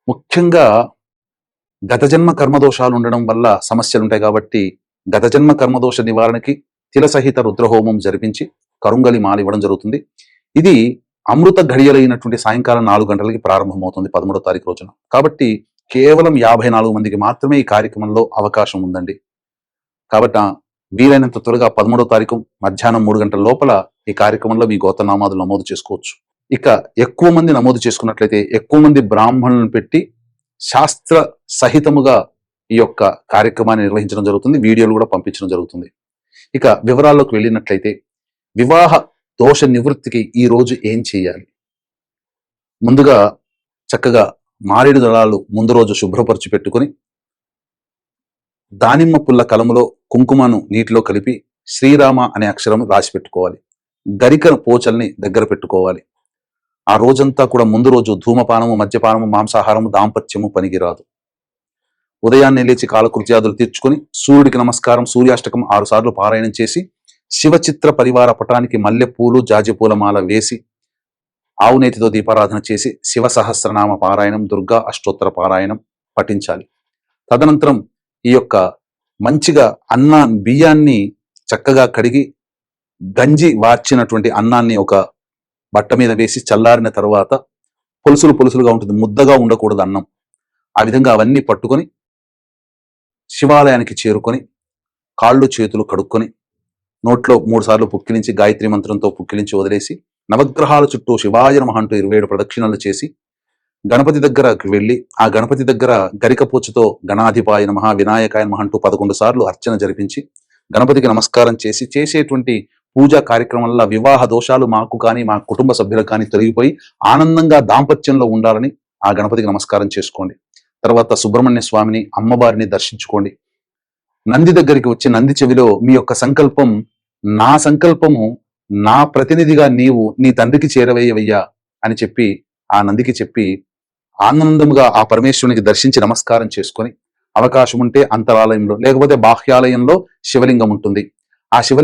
ముఖ్యంగా గత జన్మ కర్మదోషాలు ఉండడం వల్ల సమస్యలు ఉంటాయి కాబట్టి గత జన్మ కర్మదోష నివారణకి తిలసహిత రుద్రహోమం జరిపించి కరుంగలి మాల ఇవ్వడం జరుగుతుంది. ఇది అమృత ఘడియలైనటువంటి సాయంకాలం 4 గంటలకి ప్రారంభమవుతుంది 13వ తారీఖు రోజున. కాబట్టి కేవలం 54 మందికి మాత్రమే ఈ కార్యక్రమంలో అవకాశం ఉందండి. కాబట్టి వీలైనంత త్వరగా 13వ తారీఖు మధ్యాహ్నం 3 గంటల లోపల ఈ కార్యక్రమంలో మీ గోత్రనామాదులు నమోదు చేసుకోవచ్చు. ఇక ఎక్కువ మంది నమోదు చేసుకున్నట్లయితే ఎక్కువ మంది బ్రాహ్మణులను పెట్టి శాస్త్ర సహితముగా ఈ యొక్క కార్యక్రమాన్ని నిర్వహించడం జరుగుతుంది. వీడియోలు కూడా పంపించడం జరుగుతుంది. ఇక వివరాల్లోకి వెళ్ళినట్లయితే వివాహ దోష నివృత్తికి ఈ రోజు ఏం చేయాలి? ముందుగా చక్కగా మారేడు దళాలు ముందు రోజు శుభ్రపరిచి పెట్టుకుని దానిమ్మ పుల్ల కలములో కుంకుమను నీటిలో కలిపి శ్రీరామ అనే అక్షరం రాసి పెట్టుకోవాలి. గరిక పోచల్ని దగ్గర పెట్టుకోవాలి. ఆ రోజంతా కూడా ముందు రోజు ధూమపానము, మద్యపానము, మాంసాహారము, దాంపత్యము పనికిరాదు. ఉదయాన్నే లేచి కాలకృత్యాదులు తీర్చుకొని సూర్యుడికి నమస్కారం, సూర్యాష్టకం 6 సార్లు పారాయణం చేసి శివచిత్ర పరివార పటానికి మల్లెపూలు, జాజిపూల మాల వేసి ఆవునేతితో దీపారాధన చేసి శివ సహస్రనామ పారాయణం, దుర్గా అష్టోత్తర పారాయణం పఠించాలి. తదనంతరం ఈ యొక్క మంచిగా బియ్యాన్ని చక్కగా కడిగి గంజి వార్చినటువంటి అన్నాన్ని ఒక బట్ట మీద వేసి చల్లారిన తర్వాత పులుసులుగా ఉంటుంది, ముద్దగా ఉండకూడదు అన్నం. ఆ విధంగా అవన్నీ పట్టుకొని శివాలయానికి చేరుకొని కాళ్ళు చేతులు కడుక్కొని నోట్లో 3 సార్లు పుక్కిలించి గాయత్రి మంత్రంతో పుక్కిలించి వదిలేసి నవగ్రహాల చుట్టూ శివాయ నమః అంటూ 27 ప్రదక్షిణలు చేసి గణపతి దగ్గరకు వెళ్ళి ఆ గణపతి దగ్గర గరికపోచుతో గణాధిపాయ నమః, వినాయకాయ నమః అంటూ 11 సార్లు అర్చన జరిపించి గణపతికి నమస్కారం చేసి చేసేటువంటి పూజా కార్యక్రమం వల్ల వివాహ దోషాలు మాకు కానీ మా కుటుంబ సభ్యులకు కానీ తొలగిపోయి ఆనందంగా దాంపత్యంలో ఉండాలని ఆ గణపతికి నమస్కారం చేసుకోండి. తర్వాత సుబ్రహ్మణ్య స్వామిని, అమ్మవారిని దర్శించుకోండి. నంది దగ్గరికి వచ్చి నంది చెవిలో మీ యొక్క సంకల్పం, నా సంకల్పము నా ప్రతినిధిగా నీవు నీ తండ్రికి చేరవేయవయ్యా అని చెప్పి ఆ నందికి చెప్పి ఆనందముగా ఆ పరమేశ్వరునికి దర్శించి నమస్కారం చేసుకొని అవకాశం ఉంటే అంతరాలయంలో లేకపోతే బాహ్యాలయంలో శివలింగం ఉంటుంది. ఆ శివలింగం